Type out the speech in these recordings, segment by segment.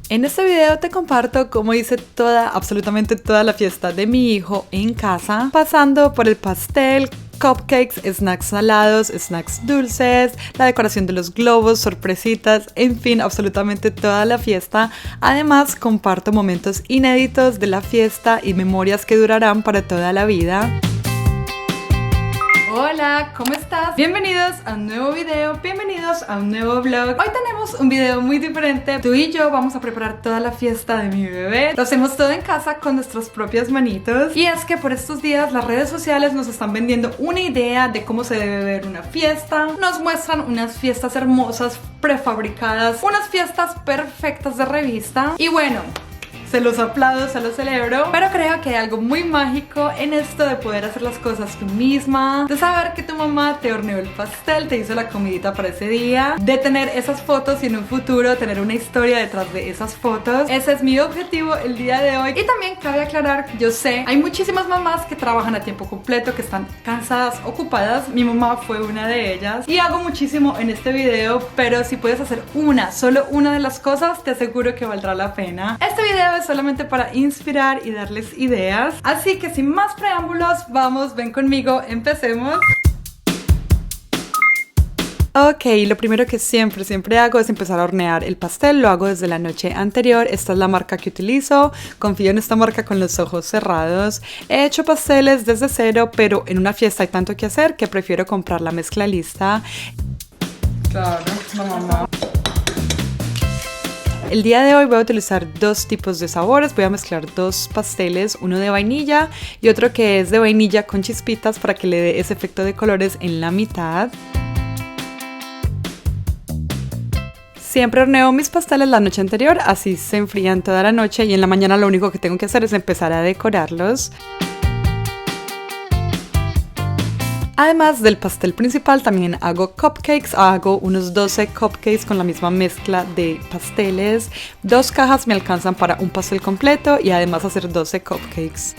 En este video te comparto cómo hice absolutamente toda la fiesta de mi hijo en casa, pasando por el pastel, cupcakes, snacks salados, snacks dulces, la decoración de los globos, sorpresitas, en fin, absolutamente toda la fiesta. Además, comparto momentos inéditos de la fiesta y memorias que durarán para toda la vida. Hola, ¿cómo estás? Bienvenidos a un nuevo video, bienvenidos a un nuevo vlog. Hoy tenemos un video muy diferente. Tú y yo vamos a preparar toda la fiesta de mi bebé. Lo hacemos todo en casa con nuestras propias manitos. Y es que por estos días las redes sociales nos están vendiendo una idea de cómo se debe ver una fiesta. Nos muestran unas fiestas hermosas, prefabricadas, unas fiestas perfectas de revista. Y bueno, se los aplaudo, se los celebro, pero creo que hay algo muy mágico en esto de poder hacer las cosas tú misma, de saber que tu mamá te horneó el pastel, te hizo la comidita para ese día, de tener esas fotos y en un futuro tener una historia detrás de esas fotos. Ese es mi objetivo el día de hoy. Y también cabe aclarar, yo sé, hay muchísimas mamás que trabajan a tiempo completo, que están cansadas, ocupadas. Mi mamá fue una de ellas y hago muchísimo en este video, pero si puedes hacer solo una de las cosas, te aseguro que valdrá la pena. Este video es solamente para inspirar y darles ideas, así que sin más preámbulos, ven conmigo, empecemos. Ok, lo primero que siempre hago es empezar a hornear el pastel. Lo hago desde la noche anterior. Esta es la marca que utilizo. Confío en esta marca con los ojos cerrados. He hecho pasteles desde cero, pero en una fiesta hay tanto que hacer que prefiero comprar la mezcla lista. Claro, mamá. El día de hoy voy a utilizar dos tipos de sabores. Voy a mezclar dos pasteles, uno de vainilla y otro que es de vainilla con chispitas para que le dé ese efecto de colores en la mitad. Siempre horneo mis pasteles la noche anterior, así se enfrían toda la noche y en la mañana lo único que tengo que hacer es empezar a decorarlos. Además del pastel principal, también hago cupcakes. Hago unos 12 cupcakes con la misma mezcla de pasteles. 2 cajas me alcanzan para un pastel completo y además hacer 12 cupcakes.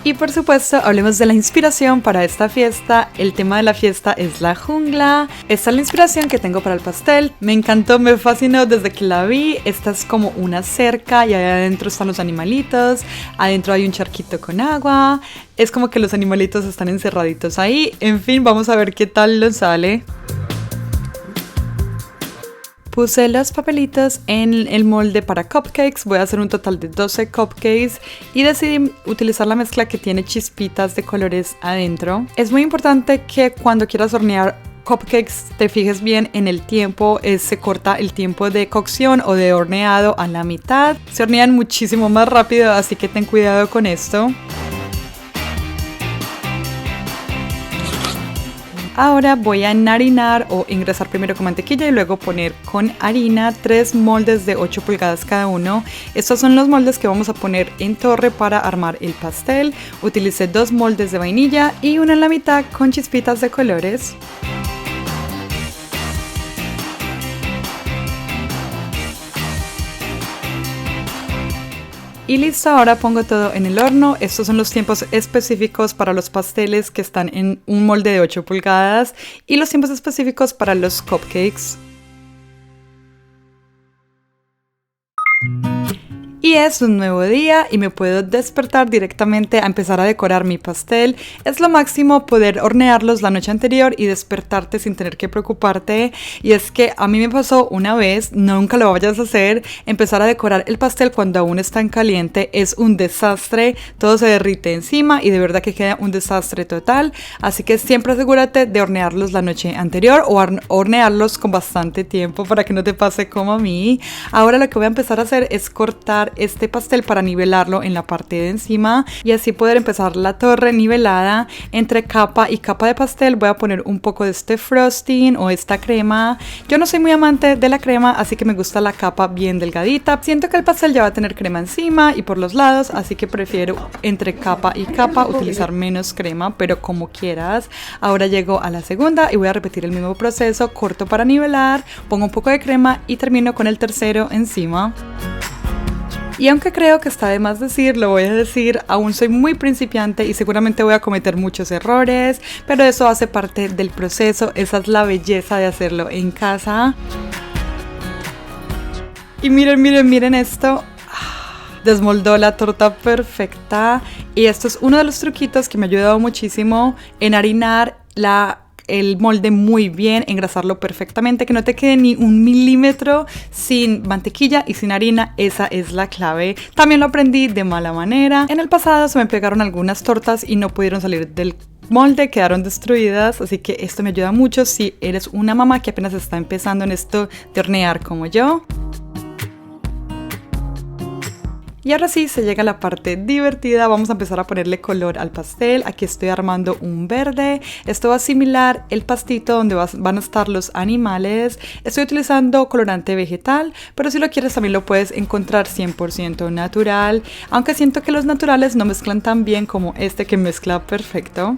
Y por supuesto, hablemos de la inspiración para esta fiesta. El tema de la fiesta es la jungla. Esta es la inspiración que tengo para el pastel. Me encantó, me fascinó desde que la vi. Esta es como una cerca y ahí adentro están los animalitos. Adentro hay un charquito con agua. Es como que los animalitos están encerraditos ahí. En fin, vamos a ver qué tal nos sale. Puse los papelitos en el molde para cupcakes. Voy a hacer un total de 12 cupcakes y decidí utilizar la mezcla que tiene chispitas de colores adentro. Es muy importante que cuando quieras hornear cupcakes te fijes bien en el tiempo. Se corta el tiempo de cocción o de horneado a la mitad. Se hornean muchísimo más rápido, así que ten cuidado con esto. Ahora voy a enharinar o engrasar primero con mantequilla y luego poner con harina 3 moldes de 8 pulgadas cada uno. Estos son los moldes que vamos a poner en torre para armar el pastel. Utilicé 2 moldes de vainilla y uno en la mitad con chispitas de colores. Y listo, ahora pongo todo en el horno. Estos son los tiempos específicos para los pasteles que están en un molde de 8 pulgadas y los tiempos específicos para los cupcakes. Y es un nuevo día y me puedo despertar directamente a empezar a decorar mi pastel. Es lo máximo poder hornearlos la noche anterior y despertarte sin tener que preocuparte. Y es que a mí me pasó una vez, nunca lo vayas a hacer, empezar a decorar el pastel cuando aún está en caliente es un desastre. Todo se derrite encima y de verdad que queda un desastre total. Así que siempre asegúrate de hornearlos la noche anterior o hornearlos con bastante tiempo para que no te pase como a mí. Ahora lo que voy a empezar a hacer es cortar este pastel para nivelarlo en la parte de encima y así poder empezar la torre nivelada. Entre capa y capa de pastel voy a poner un poco de este frosting o esta crema. Yo no soy muy amante de la crema, así que me gusta la capa bien delgadita. Siento que el pastel ya va a tener crema encima y por los lados, así que prefiero entre capa y capa utilizar menos crema, pero como quieras. Ahora llego a la segunda y voy a repetir el mismo proceso. Corto para nivelar, pongo un poco de crema y termino con el tercero encima. Y aunque creo que está de más decir, lo voy a decir, aún soy muy principiante y seguramente voy a cometer muchos errores, pero eso hace parte del proceso, esa es la belleza de hacerlo en casa. Y miren, miren, miren esto. Desmoldó la torta perfecta y esto es uno de los truquitos que me ha ayudado muchísimo en harinar el molde muy bien, engrasarlo perfectamente, que no te quede ni un milímetro sin mantequilla y sin harina, esa es la clave. También lo aprendí de mala manera. En el pasado se me pegaron algunas tortas y no pudieron salir del molde, quedaron destruidas, así que esto me ayuda mucho si eres una mamá que apenas está empezando en esto de hornear como yo. Y ahora sí, se llega a la parte divertida, vamos a empezar a ponerle color al pastel. Aquí estoy armando un verde, esto va a similar el pastito donde van a estar los animales. Estoy utilizando colorante vegetal, pero si lo quieres también lo puedes encontrar 100% natural, aunque siento que los naturales no mezclan tan bien como este que mezcla perfecto.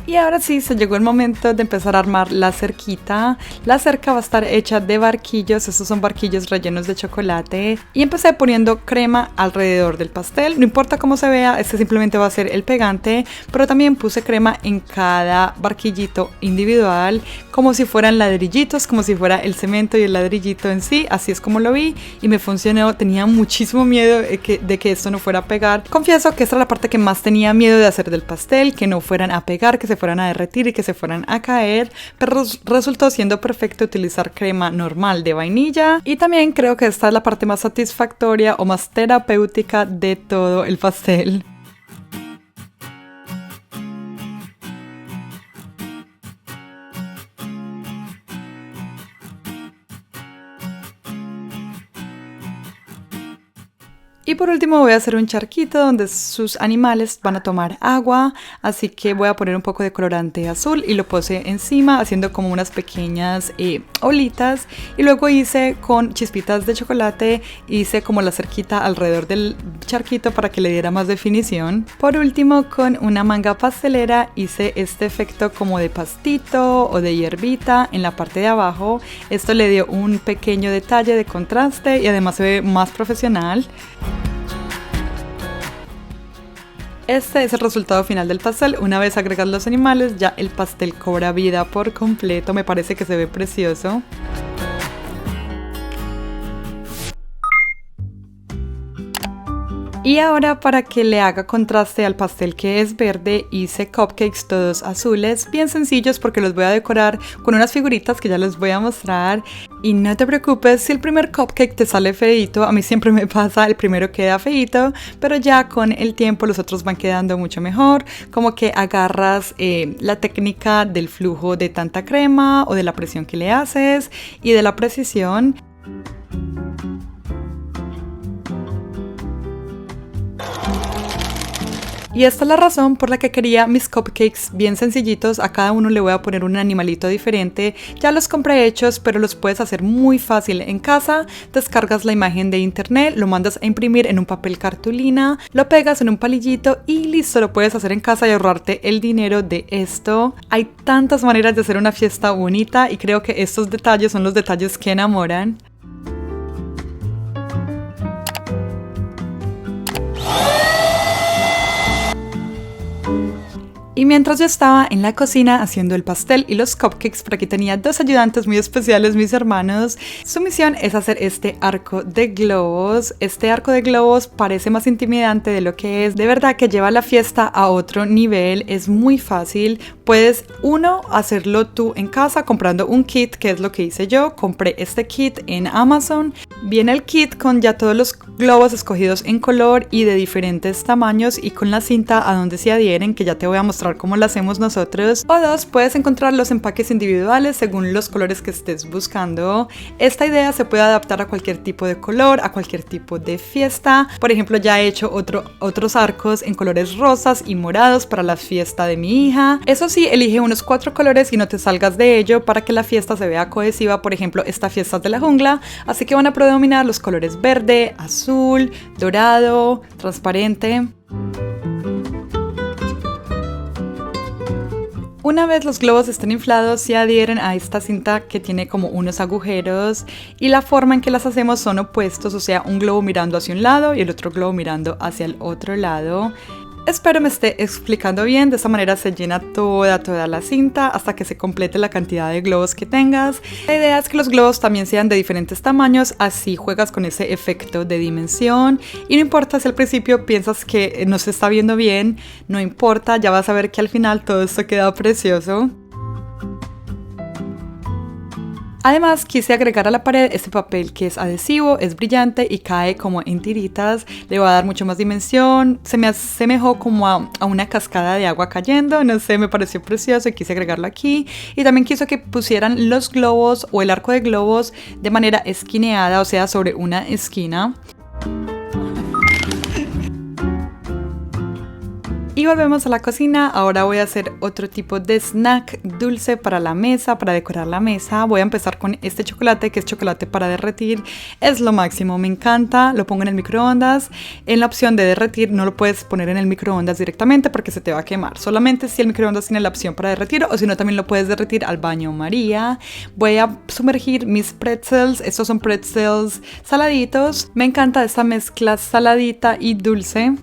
Y ahora sí, se llegó el momento de empezar a armar la cerquita. La cerca va a estar hecha de barquillos, estos son barquillos rellenos de chocolate. Y empecé poniendo crema alrededor del pastel, no importa cómo se vea, este simplemente va a ser el pegante. Pero también puse crema en cada barquillito individual, como si fueran ladrillitos, como si fuera el cemento y el ladrillito en sí. Así es como lo vi y me funcionó, tenía muchísimo miedo de que esto no fuera a pegar. Confieso que esta era la parte que más tenía miedo de hacer del pastel, que no fueran a pegar, que se fueran a derretir y que se fueran a caer, pero resultó siendo perfecto utilizar crema normal de vainilla. Y también creo que esta es la parte más satisfactoria o más terapéutica de todo el pastel. Y por último voy a hacer un charquito donde sus animales van a tomar agua, así que voy a poner un poco de colorante azul y lo puse encima haciendo como unas pequeñas olitas, y luego hice con chispitas de chocolate, hice como la cerquita alrededor del charquito para que le diera más definición. Por último, con una manga pastelera hice este efecto como de pastito o de hierbita en la parte de abajo. Esto le dio un pequeño detalle de contraste y además se ve más profesional. Este es el resultado final del pastel. Una vez agregas los animales, ya el pastel cobra vida por completo. Me parece que se ve precioso. Y ahora, para que le haga contraste al pastel que es verde, hice cupcakes todos azules, bien sencillos porque los voy a decorar con unas figuritas que ya les voy a mostrar. Y no te preocupes si el primer cupcake te sale feíto, a mí siempre me pasa, el primero queda feíto, pero ya con el tiempo los otros van quedando mucho mejor, como que agarras la técnica del flujo de tanta crema o de la presión que le haces y de la precisión. Y esta es la razón por la que quería mis cupcakes bien sencillitos. A cada uno le voy a poner un animalito diferente. Ya los compré hechos, pero los puedes hacer muy fácil en casa. Descargas la imagen de internet, lo mandas a imprimir en un papel cartulina, lo pegas en un palillito y listo, lo puedes hacer en casa y ahorrarte el dinero de esto. Hay tantas maneras de hacer una fiesta bonita y creo que estos detalles son los detalles que enamoran. Y mientras yo estaba en la cocina haciendo el pastel y los cupcakes, por aquí tenía dos ayudantes muy especiales, mis hermanos. Su misión es hacer este arco de globos. Este arco de globos parece más intimidante de lo que es. De verdad que lleva la fiesta a otro nivel, es muy fácil. Puedes, uno, hacerlo tú en casa comprando un kit, que es lo que hice yo. Compré este kit en Amazon. Viene el kit con ya todos los globos escogidos en color y de diferentes tamaños y con la cinta a donde se adhieren, que ya te voy a mostrar cómo lo hacemos nosotros. O dos, puedes encontrar los empaques individuales según los colores que estés buscando. Esta idea se puede adaptar a cualquier tipo de color, a cualquier tipo de fiesta. Por ejemplo, ya he hecho otros arcos en colores rosas y morados para la fiesta de mi hija. Eso sí, elige unos 4 colores y no te salgas de ello para que la fiesta se vea cohesiva. Por ejemplo, esta fiesta es de la jungla, así que van a predominar los colores verde, azul, dorado, transparente. Una vez los globos estén inflados, se adhieren a esta cinta que tiene como unos agujeros y la forma en que las hacemos son opuestos, o sea, un globo mirando hacia un lado y el otro globo mirando hacia el otro lado. Espero me esté explicando bien, de esta manera se llena toda la cinta hasta que se complete la cantidad de globos que tengas. La idea es que los globos también sean de diferentes tamaños, así juegas con ese efecto de dimensión y no importa si al principio piensas que no se está viendo bien, no importa, ya vas a ver que al final todo esto queda precioso. Además quise agregar a la pared este papel que es adhesivo, es brillante y cae como en tiritas, le va a dar mucho más dimensión, se me asemejó como a una cascada de agua cayendo, no sé, me pareció precioso y quise agregarlo aquí. Y también quiso que pusieran los globos o el arco de globos de manera esquineada, o sea, sobre una esquina. Y volvemos a la cocina. Ahora voy a hacer otro tipo de snack dulce para la mesa, para decorar la mesa. Voy a empezar con este chocolate, que es chocolate para derretir. Es lo máximo, me encanta. Lo pongo en el microondas. En la opción de derretir no lo puedes poner en el microondas directamente porque se te va a quemar. Solamente si el microondas tiene la opción para derretir, o si no también lo puedes derretir al baño María. Voy a sumergir mis pretzels. Estos son pretzels saladitos. Me encanta esta mezcla saladita y dulce.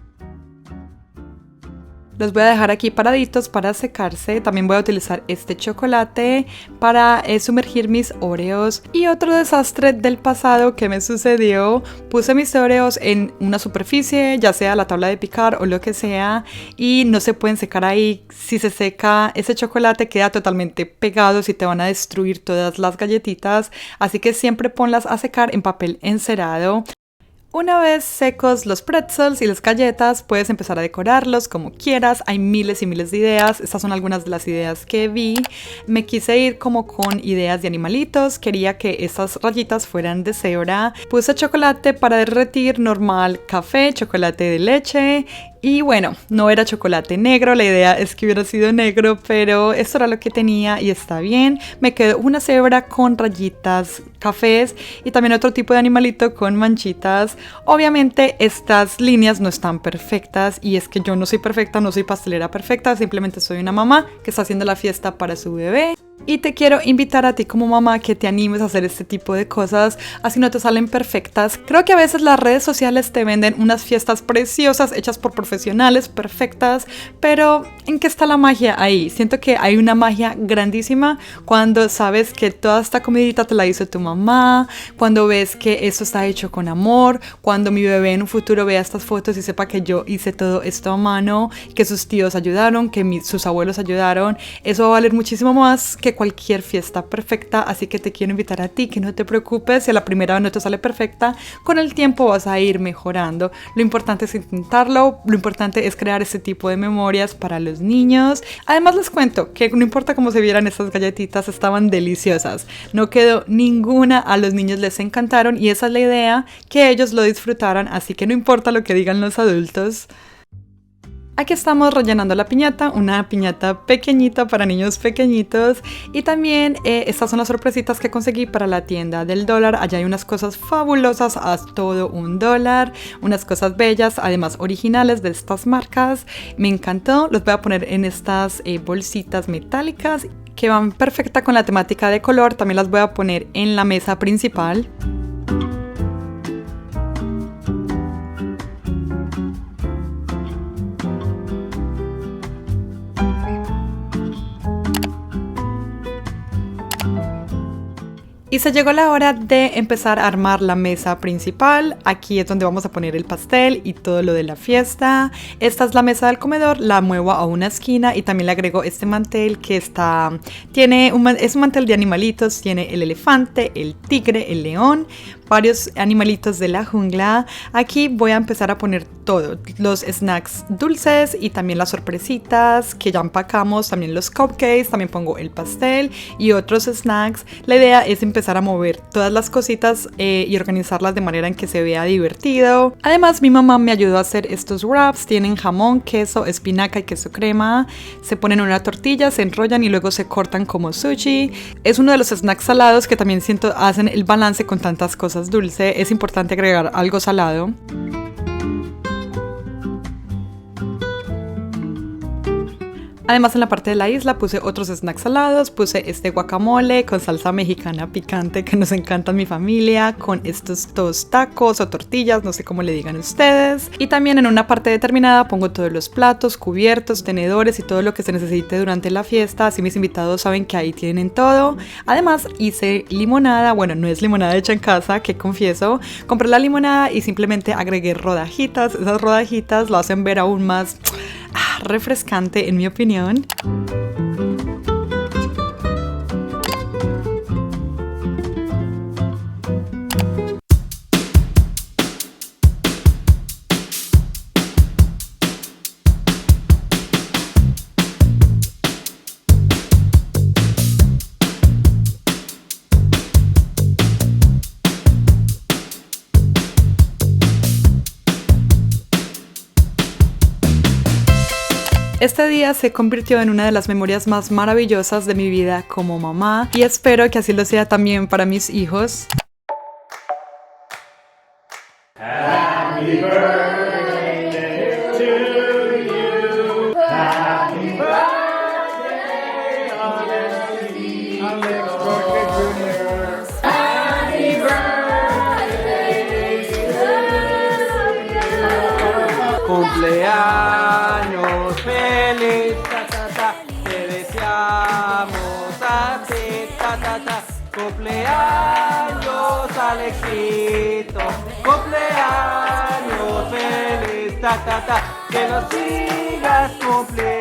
Los voy a dejar aquí paraditos para secarse. También voy a utilizar este chocolate para sumergir mis Oreos. Y otro desastre del pasado que me sucedió, puse mis Oreos en una superficie, ya sea la tabla de picar o lo que sea, y no se pueden secar ahí. Si se seca ese chocolate queda totalmente pegado, y te van a destruir todas las galletitas. Así que siempre ponlas a secar en papel encerado. Una vez secos los pretzels y las galletas, puedes empezar a decorarlos como quieras. Hay miles y miles de ideas. Estas son algunas de las ideas que vi. Me quise ir como con ideas de animalitos. Quería que estas rayitas fueran de cebra. Puse chocolate para derretir normal, café, chocolate de leche. Y bueno, no era chocolate negro, la idea es que hubiera sido negro, pero esto era lo que tenía y está bien. Me quedó una cebra con rayitas cafés y también otro tipo de animalito con manchitas. Obviamente estas líneas no están perfectas y es que yo no soy perfecta, no soy pastelera perfecta, simplemente soy una mamá que está haciendo la fiesta para su bebé. Y te quiero invitar a ti como mamá que te animes a hacer este tipo de cosas, así no te salen perfectas. Creo que a veces las redes sociales te venden unas fiestas preciosas hechas por profesionales, perfectas, pero ¿en qué está la magia ahí? Siento que hay una magia grandísima cuando sabes que toda esta comidita te la hizo tu mamá, cuando ves que eso está hecho con amor, cuando mi bebé en un futuro vea estas fotos y sepa que yo hice todo esto a mano, que sus tíos ayudaron, que sus abuelos ayudaron. Eso va a valer muchísimo más que cualquier fiesta perfecta, así que te quiero invitar a ti que no te preocupes si a la primera vez no te sale perfecta, con el tiempo vas a ir mejorando. Lo importante es intentarlo, lo importante es crear este tipo de memorias para los niños. Además les cuento que no importa cómo se vieran estas galletitas, estaban deliciosas, no quedó ninguna, a los niños les encantaron y esa es la idea, que ellos lo disfrutaran, así que no importa lo que digan los adultos. Aquí estamos rellenando la piñata, una piñata pequeñita para niños pequeñitos. Y también estas son las sorpresitas que conseguí para la tienda del dólar. Allá hay unas cosas fabulosas a todo $1, unas cosas bellas, además originales de estas marcas. Me encantó, los voy a poner en estas bolsitas metálicas que van perfecta con la temática de color. También las voy a poner en la mesa principal. Y se llegó la hora de empezar a armar la mesa principal. Aquí es donde vamos a poner el pastel y todo lo de la fiesta. Esta es la mesa del comedor, la muevo a una esquina y también le agrego este mantel que es un mantel de animalitos. Tiene el elefante, el tigre, el león, varios animalitos de la jungla. Aquí voy a empezar a poner todo, los snacks dulces y también las sorpresitas que ya empacamos, también los cupcakes, también pongo el pastel y otros snacks. La idea es empezar a mover todas las cositas y organizarlas de manera en que se vea divertido. Además mi mamá me ayudó a hacer estos wraps, tienen jamón, queso, espinaca y queso crema. Se ponen en una tortilla, se enrollan y luego se cortan como sushi. Es uno de los snacks salados que también siento hacen el balance con tantas cosas dulces. Es importante agregar algo salado. Además, en la parte de la isla puse otros snacks salados, puse este guacamole con salsa mexicana picante que nos encanta en mi familia, con estos dos tacos o tortillas, no sé cómo le digan ustedes. Y también en una parte determinada pongo todos los platos, cubiertos, tenedores y todo lo que se necesite durante la fiesta, así mis invitados saben que ahí tienen todo. Además hice limonada, bueno, no es limonada hecha en casa, que confieso, compré la limonada y simplemente agregué rodajitas. Esas rodajitas lo hacen ver aún más refrescante en mi opinión. Este día se convirtió en una de las memorias más maravillosas de mi vida como mamá y espero que así lo sea también para mis hijos. Happy birthday to you. Happy birthday, Alex Jorge Jr. Happy birthday to you. Cumpleaños feliz, ta ta ta. Te deseamos a ti, ta ta ta. Cumpleaños Alexito, cumpleaños feliz, ta ta ta, que nos sigas cumpliendo.